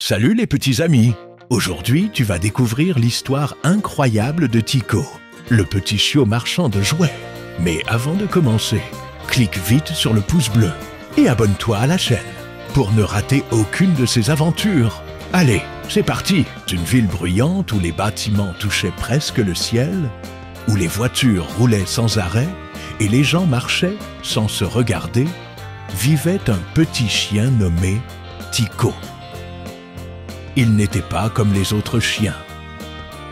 Salut les petits amis! Aujourd'hui, tu vas découvrir l'histoire incroyable de Tycho, le petit chiot marchand de jouets. Mais avant de commencer, clique vite sur le pouce bleu et abonne-toi à la chaîne pour ne rater aucune de ces aventures. Allez, c'est parti! Une ville bruyante où les bâtiments touchaient presque le ciel, où les voitures roulaient sans arrêt et les gens marchaient sans se regarder, vivait un petit chien nommé Tycho. Il n'était pas comme les autres chiens.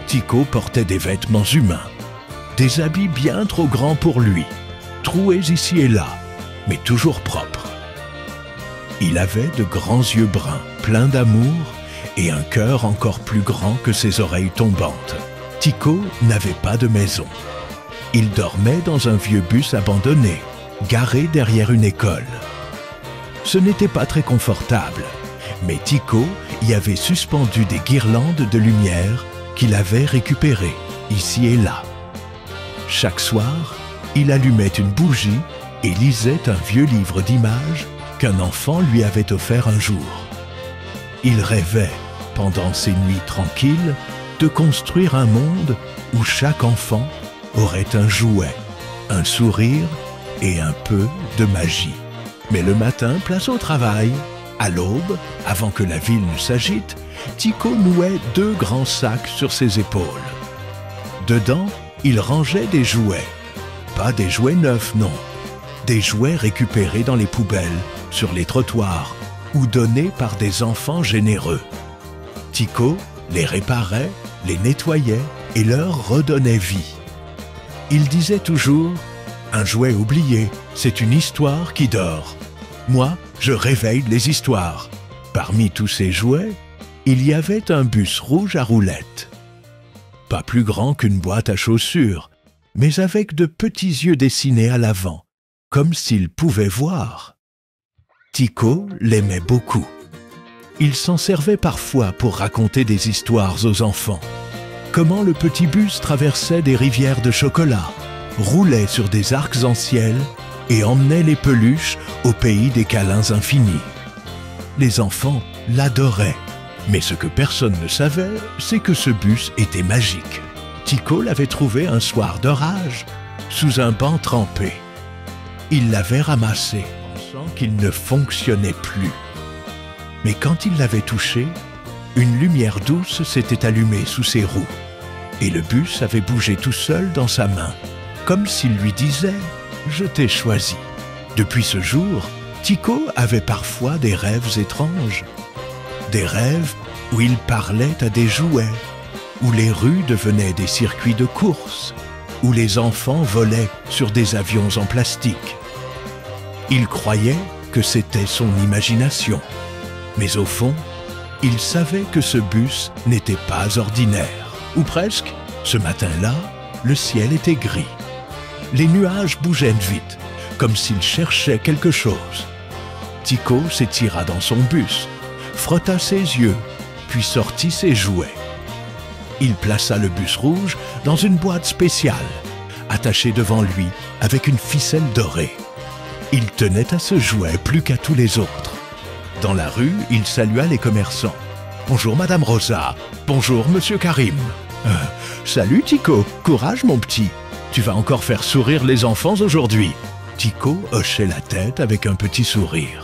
Tycho portait des vêtements humains, des habits bien trop grands pour lui, troués ici et là, mais toujours propres. Il avait de grands yeux bruns, pleins d'amour, et un cœur encore plus grand que ses oreilles tombantes. Tycho n'avait pas de maison. Il dormait dans un vieux bus abandonné, garé derrière une école. Ce n'était pas très confortable, mais Tycho y avait suspendu des guirlandes de lumière qu'il avait récupérées ici et là. Chaque soir, il allumait une bougie et lisait un vieux livre d'images qu'un enfant lui avait offert un jour. Il rêvait, pendant ses nuits tranquilles, de construire un monde où chaque enfant aurait un jouet, un sourire et un peu de magie. Mais le matin, place au travail. À l'aube, avant que la ville ne s'agite, Tycho nouait 2 grands sacs sur ses épaules. Dedans, il rangeait des jouets. Pas des jouets neufs, non. Des jouets récupérés dans les poubelles, sur les trottoirs, ou donnés par des enfants généreux. Tycho les réparait, les nettoyait et leur redonnait vie. Il disait toujours « Un jouet oublié, c'est une histoire qui dort. Moi, je réveille les histoires. » Parmi tous ces jouets, il y avait un bus rouge à roulettes. Pas plus grand qu'une boîte à chaussures, mais avec de petits yeux dessinés à l'avant, comme s'il pouvait voir. Tycho l'aimait beaucoup. Il s'en servait parfois pour raconter des histoires aux enfants. Comment le petit bus traversait des rivières de chocolat, roulait sur des arcs en ciel et emmenait les peluches au pays des câlins infinis. Les enfants l'adoraient, mais ce que personne ne savait, c'est que ce bus était magique. Tycho l'avait trouvé un soir d'orage, sous un banc trempé. Il l'avait ramassé, pensant qu'il ne fonctionnait plus. Mais quand il l'avait touché, une lumière douce s'était allumée sous ses roues, et le bus avait bougé tout seul dans sa main, comme s'il lui disait « Je t'ai choisi ». Depuis ce jour, Tycho avait parfois des rêves étranges. Des rêves où il parlait à des jouets, où les rues devenaient des circuits de course, où les enfants volaient sur des avions en plastique. Il croyait que c'était son imagination. Mais au fond, il savait que ce bus n'était pas ordinaire. Ou presque, ce matin-là, le ciel était gris. Les nuages bougeaient vite, comme s'ils cherchaient quelque chose. Tycho s'étira dans son bus, frotta ses yeux, puis sortit ses jouets. Il plaça le bus rouge dans une boîte spéciale, attachée devant lui avec une ficelle dorée. Il tenait à ce jouet plus qu'à tous les autres. Dans la rue, il salua les commerçants. « Bonjour Madame Rosa, bonjour Monsieur Karim. Salut Tycho, courage mon petit. Tu vas encore faire sourire les enfants aujourd'hui. » Tycho hochait la tête avec un petit sourire.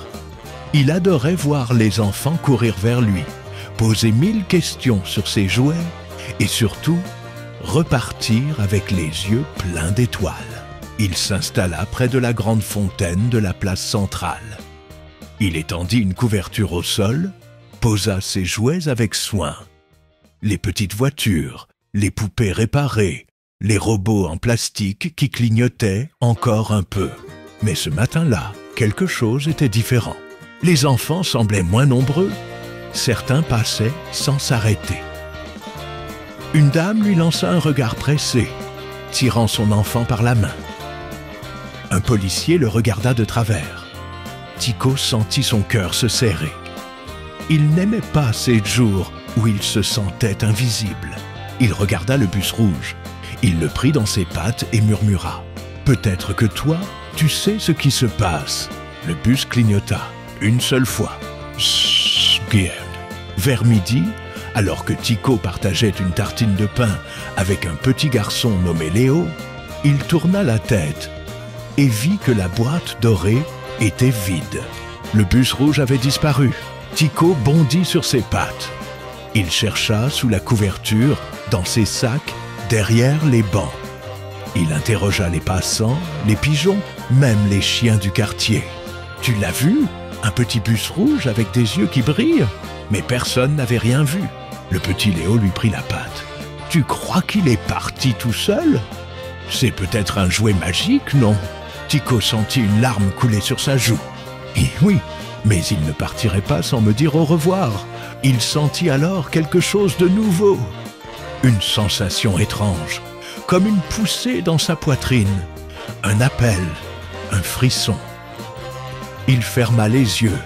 Il adorait voir les enfants courir vers lui, poser 1000 questions sur ses jouets et surtout repartir avec les yeux pleins d'étoiles. Il s'installa près de la grande fontaine de la place centrale. Il étendit une couverture au sol, posa ses jouets avec soin. Les petites voitures, les poupées réparées, les robots en plastique qui clignotaient encore un peu. Mais ce matin-là, quelque chose était différent. Les enfants semblaient moins nombreux. Certains passaient sans s'arrêter. Une dame lui lança un regard pressé, tirant son enfant par la main. Un policier le regarda de travers. Tycho sentit son cœur se serrer. Il n'aimait pas ces jours où il se sentait invisible. Il regarda le bus rouge. Il le prit dans ses pattes et murmura « Peut-être que toi, tu sais ce qui se passe. » Le bus clignota une seule fois. « Sgerd » Vers midi, alors que Tycho partageait une tartine de pain avec un petit garçon nommé Léo, il tourna la tête et vit que la boîte dorée était vide. Le bus rouge avait disparu. Tycho bondit sur ses pattes. Il chercha sous la couverture, dans ses sacs, derrière les bancs. Il interrogea les passants, les pigeons, même les chiens du quartier. « Tu l'as vu? Un petit bus rouge avec des yeux qui brillent ?» Mais personne n'avait rien vu. Le petit Léo lui prit la patte. « Tu crois qu'il est parti tout seul? C'est peut-être un jouet magique, non ?» Tycho sentit une larme couler sur sa joue. « Et oui, mais il ne partirait pas sans me dire au revoir. » Il sentit alors quelque chose de nouveau. Une sensation étrange, comme une poussée dans sa poitrine, un appel, un frisson. Il ferma les yeux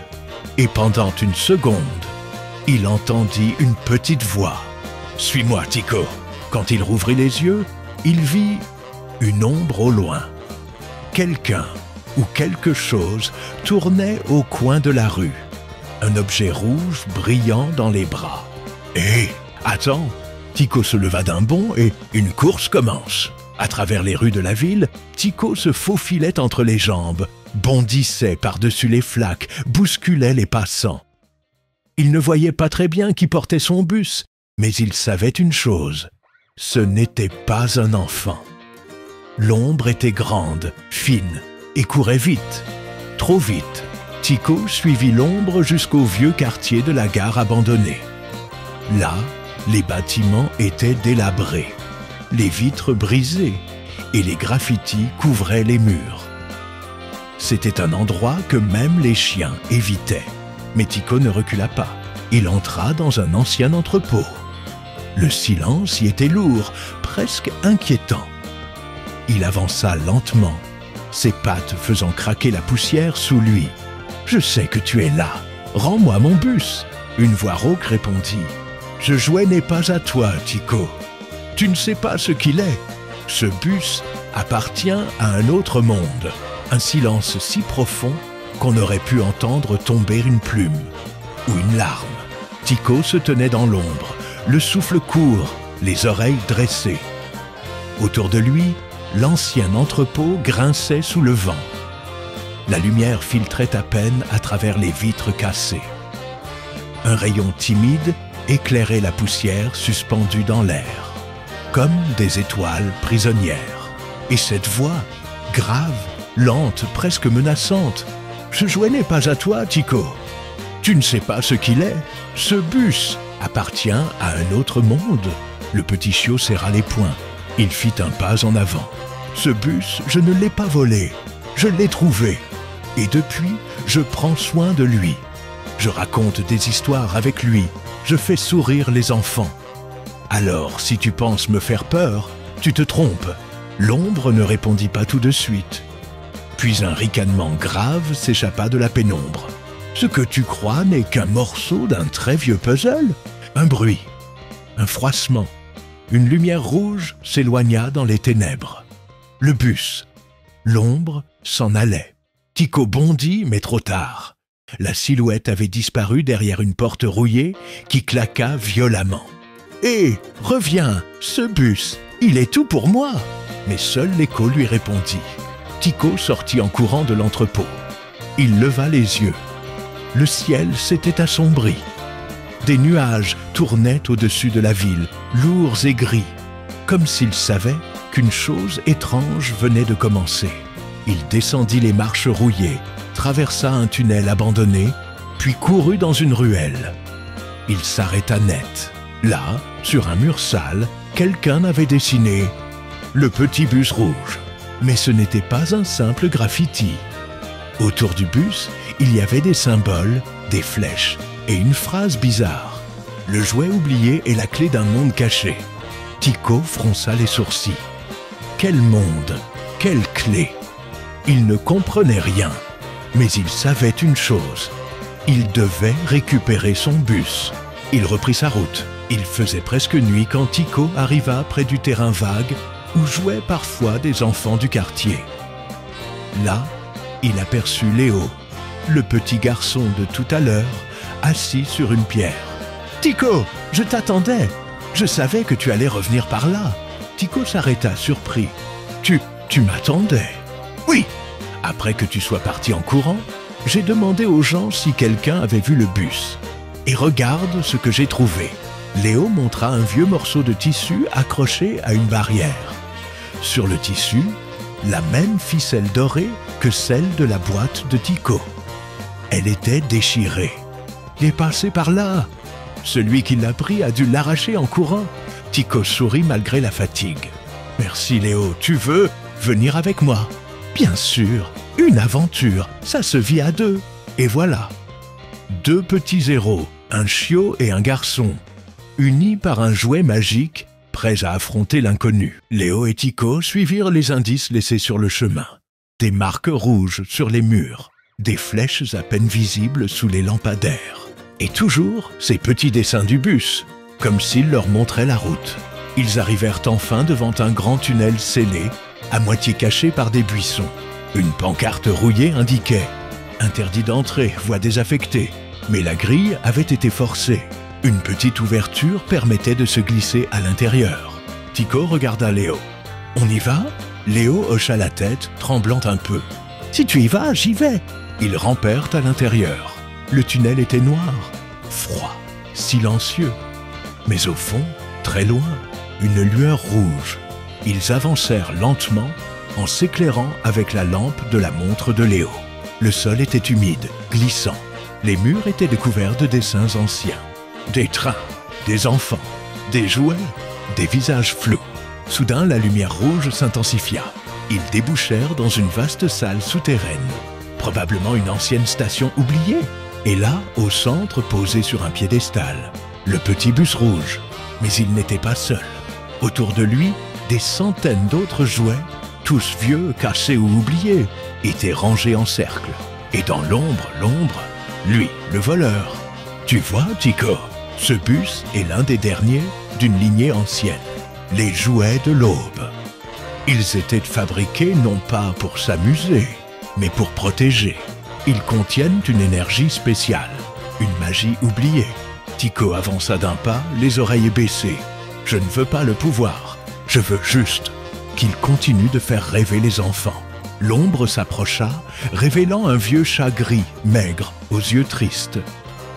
et pendant une seconde, il entendit une petite voix. « Suis-moi, Tycho !» Quand il rouvrit les yeux, il vit une ombre au loin. Quelqu'un ou quelque chose tournait au coin de la rue. Un objet rouge brillant dans les bras. « Hé, attends !» Tycho se leva d'un bond et une course commence. À travers les rues de la ville, Tycho se faufilait entre les jambes, bondissait par-dessus les flaques, bousculait les passants. Il ne voyait pas très bien qui portait son bus, mais il savait une chose, ce n'était pas un enfant. L'ombre était grande, fine, et courait vite, trop vite. Tycho suivit l'ombre jusqu'au vieux quartier de la gare abandonnée. Là, les bâtiments étaient délabrés, les vitres brisées et les graffitis couvraient les murs. C'était un endroit que même les chiens évitaient. Mais Tycho ne recula pas. Il entra dans un ancien entrepôt. Le silence y était lourd, presque inquiétant. Il avança lentement, ses pattes faisant craquer la poussière sous lui. « Je sais que tu es là. Rends-moi mon bus. » Une voix rauque répondit. « Ce jouet n'est pas à toi, Tycho. Tu ne sais pas ce qu'il est. Ce bus appartient à un autre monde. » Un silence si profond qu'on aurait pu entendre tomber une plume ou une larme. Tycho se tenait dans l'ombre, le souffle court, les oreilles dressées. Autour de lui, l'ancien entrepôt grinçait sous le vent. La lumière filtrait à peine à travers les vitres cassées. Un rayon timide éclairait la poussière suspendue dans l'air, comme des étoiles prisonnières. Et cette voix, grave, lente, presque menaçante. « Ce jouet n'est pas à toi, Tycho. Tu ne sais pas ce qu'il est. Ce bus appartient à un autre monde. » Le petit chiot serra les poings. Il fit un pas en avant. « Ce bus, je ne l'ai pas volé. Je l'ai trouvé. Et depuis, je prends soin de lui. Je raconte des histoires avec lui. Je fais sourire les enfants. Alors, si tu penses me faire peur, tu te trompes. » L'ombre ne répondit pas tout de suite. Puis un ricanement grave s'échappa de la pénombre. « Ce que tu crois n'est qu'un morceau d'un très vieux puzzle. » Un bruit, un froissement, une lumière rouge s'éloigna dans les ténèbres. Le bus, l'ombre s'en allait. Tycho bondit, mais trop tard. La silhouette avait disparu derrière une porte rouillée qui claqua violemment. « Hé, reviens, ce bus, il est tout pour moi !» Mais seul l'écho lui répondit. Tycho sortit en courant de l'entrepôt. Il leva les yeux. Le ciel s'était assombri. Des nuages tournaient au-dessus de la ville, lourds et gris, comme s'il savait qu'une chose étrange venait de commencer. Il descendit les marches rouillées, traversa un tunnel abandonné, puis courut dans une ruelle. Il s'arrêta net. Là, sur un mur sale, quelqu'un avait dessiné « Le petit bus rouge ». Mais ce n'était pas un simple graffiti. Autour du bus, il y avait des symboles, des flèches et une phrase bizarre. Le jouet oublié est la clé d'un monde caché. Tycho fronça les sourcils. Quel monde? Quelle clé? Il ne comprenait rien, mais il savait une chose. Il devait récupérer son bus. Il reprit sa route. Il faisait presque nuit quand Tycho arriva près du terrain vague où jouaient parfois des enfants du quartier. Là, il aperçut Léo, le petit garçon de tout à l'heure, assis sur une pierre. Tycho, je t'attendais. Je savais que tu allais revenir par là. Tycho s'arrêta surpris. Tu m'attendais? Oui. Après que tu sois parti en courant, j'ai demandé aux gens si quelqu'un avait vu le bus. Et regarde ce que j'ai trouvé. Léo montra un vieux morceau de tissu accroché à une barrière. Sur le tissu, la même ficelle dorée que celle de la boîte de Tycho. Elle était déchirée. Il est passé par là. Celui qui l'a pris a dû l'arracher en courant. Tycho sourit malgré la fatigue. Merci Léo, tu veux venir avec moi? Bien sûr, une aventure, ça se vit à deux. Et voilà. Deux petits héros, un chiot et un garçon, unis par un jouet magique, prêts à affronter l'inconnu. Léo et Tycho suivirent les indices laissés sur le chemin. Des marques rouges sur les murs, des flèches à peine visibles sous les lampadaires. Et toujours ces petits dessins du bus, comme s'il leur montrait la route. Ils arrivèrent enfin devant un grand tunnel scellé, à moitié caché par des buissons. Une pancarte rouillée indiquait « Interdit d'entrer, voie désaffectée ». Mais la grille avait été forcée. Une petite ouverture permettait de se glisser à l'intérieur. Tycho regarda Léo. « On y va ?» Léo hocha la tête, tremblant un peu. « Si tu y vas, j'y vais !» Ils rampèrent à l'intérieur. Le tunnel était noir, froid, silencieux. Mais au fond, très loin, une lueur rouge. Ils avancèrent lentement en s'éclairant avec la lampe de la montre de Léo. Le sol était humide, glissant. Les murs étaient couverts de dessins anciens. Des trains, des enfants, des jouets, des visages flous. Soudain, la lumière rouge s'intensifia. Ils débouchèrent dans une vaste salle souterraine, probablement une ancienne station oubliée. Et là, au centre, posé sur un piédestal, le petit bus rouge. Mais il n'était pas seul. Autour de lui, des centaines d'autres jouets, tous vieux, cassés ou oubliés, étaient rangés en cercle. Et dans l'ombre, lui, le voleur. Tu vois, Tycho, ce bus est l'un des derniers d'une lignée ancienne. Les jouets de l'aube. Ils étaient fabriqués non pas pour s'amuser, mais pour protéger. Ils contiennent une énergie spéciale, une magie oubliée. Tycho avança d'un pas, les oreilles baissées. Je ne veux pas le pouvoir, je veux juste qu'il continue de faire rêver les enfants. L'ombre s'approcha, révélant un vieux chat gris, maigre, aux yeux tristes.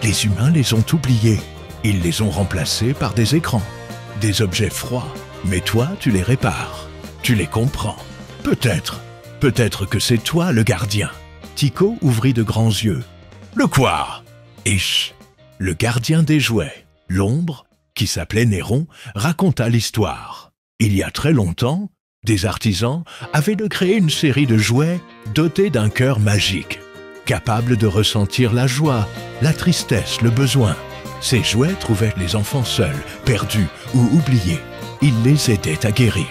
Les humains les ont oubliés. Ils les ont remplacés par des écrans, des objets froids. Mais toi, tu les répares. Tu les comprends. Peut-être que c'est toi le gardien. Tycho ouvrit de grands yeux. Le quoi? Ish, le gardien des jouets, l'ombre, qui s'appelait Néron, raconta l'histoire. Il y a très longtemps, des artisans avaient de créer une série de jouets dotés d'un cœur magique, capable de ressentir la joie, la tristesse, le besoin. Ces jouets trouvaient les enfants seuls, perdus ou oubliés. Ils les aidaient à guérir.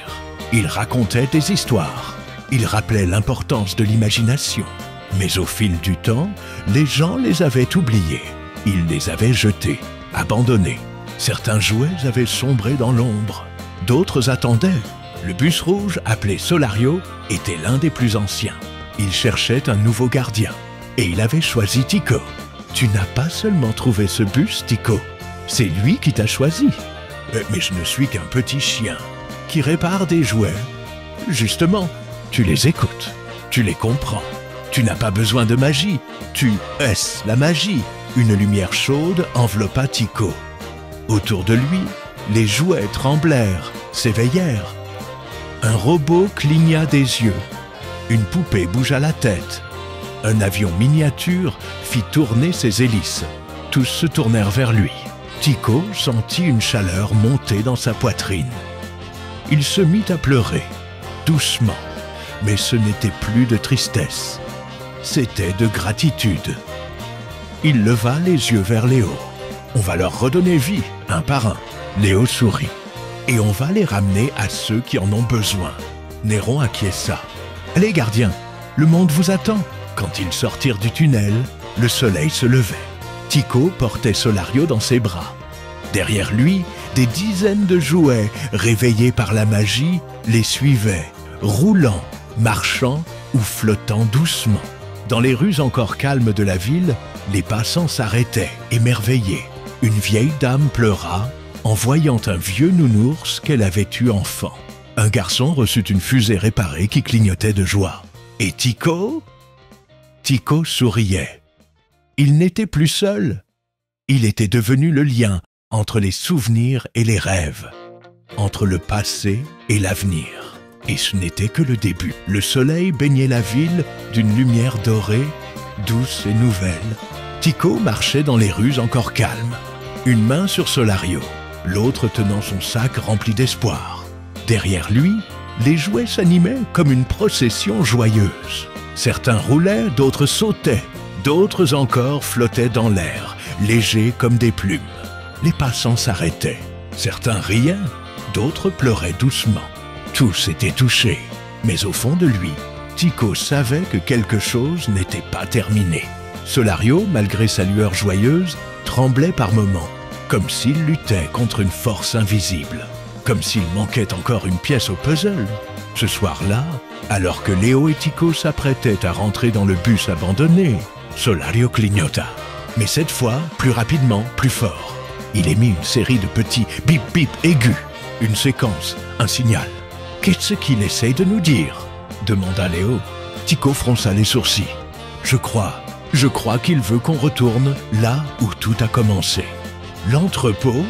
Ils racontaient des histoires. Ils rappelaient l'importance de l'imagination. Mais au fil du temps, les gens les avaient oubliés. Ils les avaient jetés, abandonnés. Certains jouets avaient sombré dans l'ombre. D'autres attendaient. Le bus rouge, appelé Solario, était l'un des plus anciens. Il cherchait un nouveau gardien. Et il avait choisi Tycho. Tu n'as pas seulement trouvé ce bus, Tycho. C'est lui qui t'a choisi. Mais je ne suis qu'un petit chien qui répare des jouets. Justement, tu les écoutes, tu les comprends. Tu n'as pas besoin de magie. Tu es la magie. Une lumière chaude enveloppa Tycho. Autour de lui, les jouets tremblèrent, s'éveillèrent. Un robot cligna des yeux. Une poupée bougea la tête. Un avion miniature fit tourner ses hélices. Tous se tournèrent vers lui. Tycho sentit une chaleur monter dans sa poitrine. Il se mit à pleurer, doucement, mais ce n'était plus de tristesse. C'était de gratitude. Il leva les yeux vers Léo. On va leur redonner vie, un par un. Léo sourit. Et on va les ramener à ceux qui en ont besoin. Néron acquiesça. Allez, gardiens, le monde vous attend. Quand ils sortirent du tunnel, le soleil se levait. Tycho portait Solario dans ses bras. Derrière lui, des dizaines de jouets, réveillés par la magie, les suivaient, roulant, marchant ou flottant doucement. Dans les rues encore calmes de la ville, les passants s'arrêtaient, émerveillés. une vieille dame pleura en voyant un vieux nounours qu'elle avait eu enfant. Un garçon reçut une fusée réparée qui clignotait de joie. Et Tycho? Tycho souriait. Il n'était plus seul. Il était devenu le lien entre les souvenirs et les rêves, entre le passé et l'avenir. Et ce n'était que le début. Le soleil baignait la ville d'une lumière dorée, douce et nouvelle. Tycho marchait dans les rues encore calmes, une main sur Solario, l'autre tenant son sac rempli d'espoir. Derrière lui, les jouets s'animaient comme une procession joyeuse. Certains roulaient, d'autres sautaient, d'autres encore flottaient dans l'air, légers comme des plumes. Les passants s'arrêtaient. Certains riaient, d'autres pleuraient doucement. Tous étaient touchés, mais au fond de lui, Tycho savait que quelque chose n'était pas terminé. Solario, malgré sa lueur joyeuse, tremblait par moments, comme s'il luttait contre une force invisible, comme s'il manquait encore une pièce au puzzle. Ce soir-là, alors que Léo et Tycho s'apprêtaient à rentrer dans le bus abandonné, Solario clignota. Mais cette fois, plus rapidement, plus fort. Il émit une série de petits bip-bip aigus. Une séquence, un signal. « Qu'est-ce qu'il essaye de nous dire ?» demanda Léo. Tycho fronça les sourcils. « Je crois qu'il veut qu'on retourne là où tout a commencé. » L'entrepôt?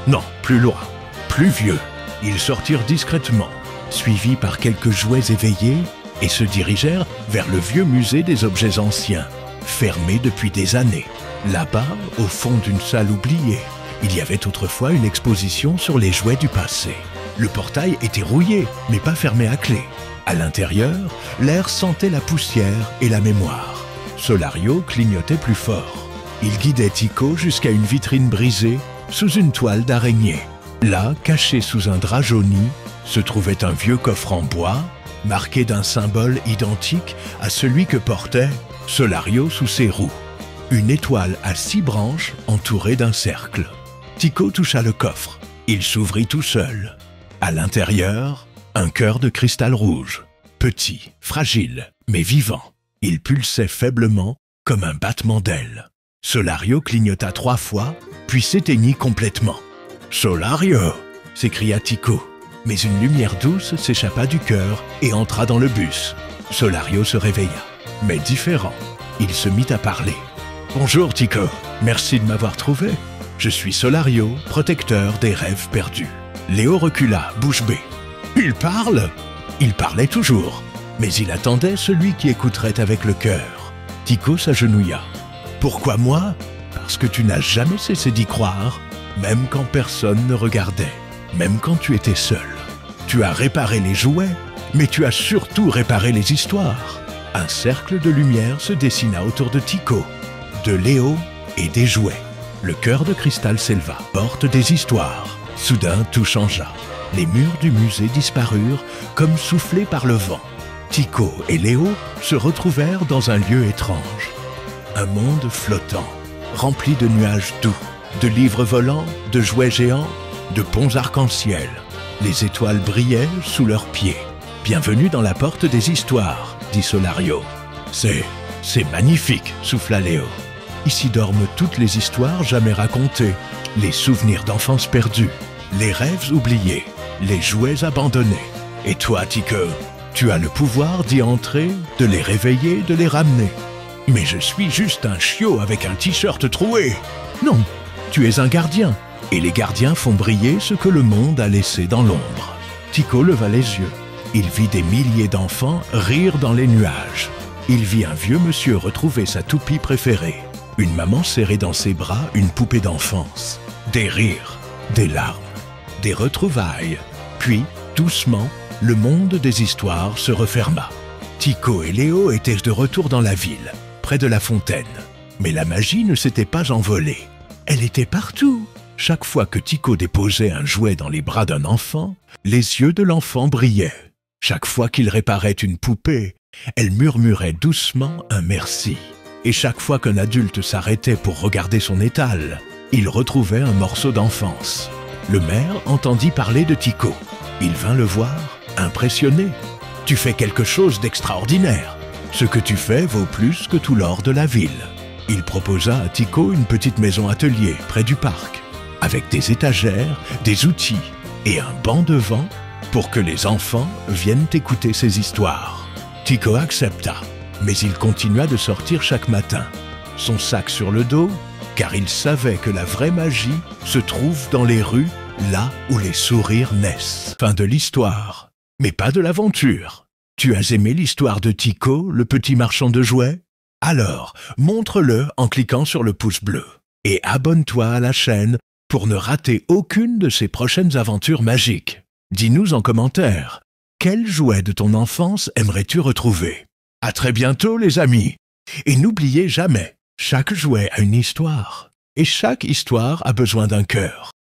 Non, plus loin, plus vieux. Ils sortirent discrètement, suivis par quelques jouets éveillés, et se dirigèrent vers le vieux musée des objets anciens, fermé depuis des années. Là-bas, au fond d'une salle oubliée, il y avait autrefois une exposition sur les jouets du passé. Le portail était rouillé, mais pas fermé à clé. À l'intérieur, l'air sentait la poussière et la mémoire. Solario clignotait plus fort. Il guidait Tycho jusqu'à une vitrine brisée sous une toile d'araignée. Là, caché sous un drap jauni, se trouvait un vieux coffre en bois, marqué d'un symbole identique à celui que portait Solario sous ses roues. Une étoile à 6 branches entourée d'un cercle. Tycho toucha le coffre. Il s'ouvrit tout seul. À l'intérieur, un cœur de cristal rouge. Petit, fragile, mais vivant. Il pulsait faiblement comme un battement d'ailes. Solario clignota 3 fois, puis s'éteignit complètement. « Solario !» s'écria Tycho. Mais une lumière douce s'échappa du cœur et entra dans le bus. Solario se réveilla, mais différent. Il se mit à parler. « Bonjour Tycho, merci de m'avoir trouvé. Je suis Solario, protecteur des rêves perdus. » Léo recula, bouche bée. « Il parle ?» Il parlait toujours, mais il attendait celui qui écouterait avec le cœur. Tycho s'agenouilla. « Pourquoi moi ? Parce que tu n'as jamais cessé d'y croire, même quand personne ne regardait, même quand tu étais seul. Tu as réparé les jouets, mais tu as surtout réparé les histoires. » Un cercle de lumière se dessina autour de Tycho, de Léo et des jouets. Le cœur de cristal s'éleva, porte des histoires. Soudain, tout changea. Les murs du musée disparurent comme soufflés par le vent. Tycho et Léo se retrouvèrent dans un lieu étrange. Un monde flottant, rempli de nuages doux, de livres volants, de jouets géants, de ponts arc-en-ciel. Les étoiles brillaient sous leurs pieds. « Bienvenue dans la porte des histoires », dit Solario. « C'est magnifique », souffla Léo. « Ici dorment toutes les histoires jamais racontées, les souvenirs d'enfance perdus, les rêves oubliés, les jouets abandonnés. Et toi, Tycho, tu as le pouvoir d'y entrer, de les réveiller, de les ramener. Mais je suis juste un chiot avec un t-shirt troué. Non, tu es un gardien, et les gardiens font briller ce que le monde a laissé dans l'ombre. » Tycho leva les yeux. Il vit des milliers d'enfants rire dans les nuages. Il vit un vieux monsieur retrouver sa toupie préférée. Une maman serrer dans ses bras une poupée d'enfance. Des rires, des larmes, des retrouvailles. Puis, doucement, le monde des histoires se referma. Tycho et Léo étaient de retour dans la ville, près de la fontaine. Mais la magie ne s'était pas envolée. Elle était partout. Chaque fois que Tycho déposait un jouet dans les bras d'un enfant, les yeux de l'enfant brillaient. Chaque fois qu'il réparait une poupée, elle murmurait doucement un merci. Et chaque fois qu'un adulte s'arrêtait pour regarder son étal, il retrouvait un morceau d'enfance. Le maire entendit parler de Tycho. Il vint le voir, impressionné. « Tu fais quelque chose d'extraordinaire. Ce que tu fais vaut plus que tout l'or de la ville. » Il proposa à Tycho une petite maison atelier près du parc, avec des étagères, des outils et un banc devant pour que les enfants viennent écouter ses histoires. Tycho accepta, mais il continua de sortir chaque matin, son sac sur le dos, car il savait que la vraie magie se trouve dans les rues, là où les sourires naissent. Fin de l'histoire, mais pas de l'aventure. Tu as aimé l'histoire de Tycho, le petit marchand de jouets? Alors, montre-le en cliquant sur le pouce bleu. Et abonne-toi à la chaîne pour ne rater aucune de ses prochaines aventures magiques. Dis-nous en commentaire, quel jouet de ton enfance aimerais-tu retrouver? À très bientôt les amis! Et n'oubliez jamais, chaque jouet a une histoire. Et chaque histoire a besoin d'un cœur.